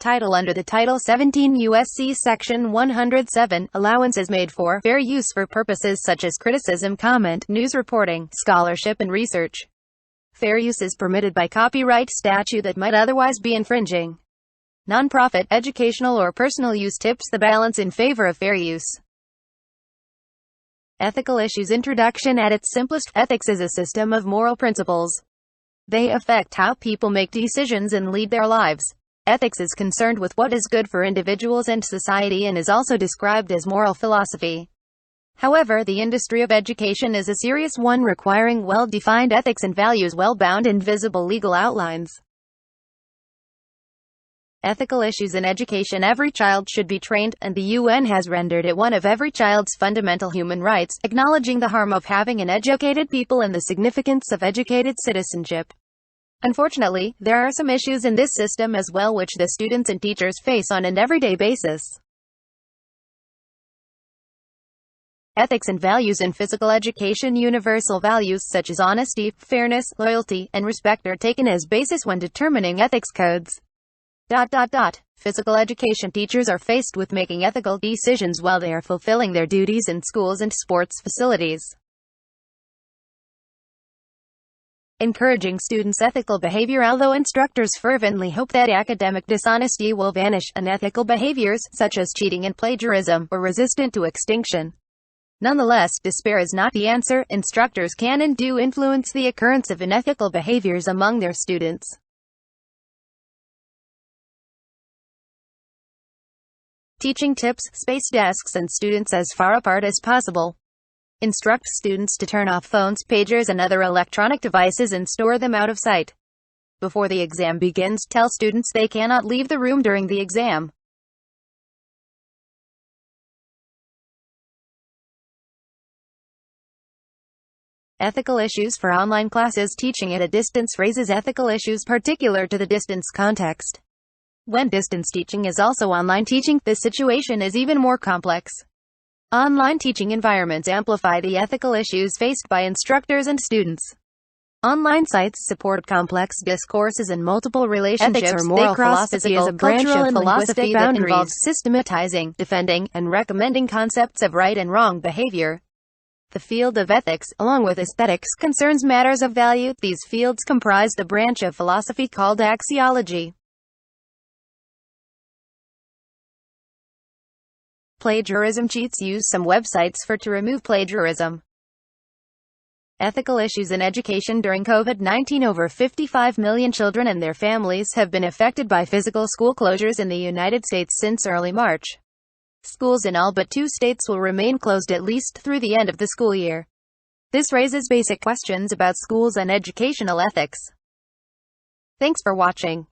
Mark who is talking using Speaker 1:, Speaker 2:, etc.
Speaker 1: Title under the Title 17 U.S.C. Section 107, allowance is made for fair use for purposes such as criticism, comment, news reporting, scholarship and research. Fair use is permitted by copyright statute that might otherwise be infringing. Nonprofit, educational or personal use tips the balance in favor of fair use. Ethical issues. Introduction. At its simplest, ethics is a system of moral principles. They affect how people make decisions and lead their lives. Ethics is concerned with what is good for individuals and society and is also described as moral philosophy. However, the industry of education is a serious one requiring well-defined ethics and values, well-bound and visible legal outlines. Ethical issues in education. Every child should be trained, and the UN has rendered it one of every child's fundamental human rights, acknowledging the harm of having an educated people and the significance of educated citizenship. Unfortunately, there are some issues in this system as well which the students and teachers face on an everyday basis. Ethics and values in physical education. Universal values such as honesty, fairness, loyalty, and respect are taken as basis when determining ethics codes. Physical education teachers are faced with making ethical decisions while they are fulfilling their duties in schools and sports facilities. Encouraging students' ethical behavior. Although instructors fervently hope that academic dishonesty will vanish, unethical behaviors, such as cheating and plagiarism, are resistant to extinction. Nonetheless, despair is not the answer. Instructors can and do influence the occurrence of unethical behaviors among their students. Teaching tips. Space desks and students as far apart as possible. Instruct students to turn off phones, pagers and other electronic devices and store them out of sight. Before the exam begins, tell students they cannot leave the room during the exam. Ethical issues for online classes. Teaching at a distance raises ethical issues particular to the distance context. When distance teaching is also online teaching, the situation is even more complex. Online teaching environments amplify the ethical issues faced by instructors and students. Online sites support complex discourses and multiple relationships. Ethics or moral philosophy is a branch of philosophy that involves systematizing, defending, and recommending concepts of right and wrong behavior. The field of ethics, along with aesthetics, concerns matters of value. These fields comprise the branch of philosophy called axiology. Plagiarism. Cheats. Use some websites to remove plagiarism. Ethical issues in education. During COVID-19, over 55 million children and their families have been affected by physical school closures in the United States since early March. Schools in all but 2 states will remain closed at least through the end of the school year. This raises basic questions about schools and educational ethics. Thanks for watching.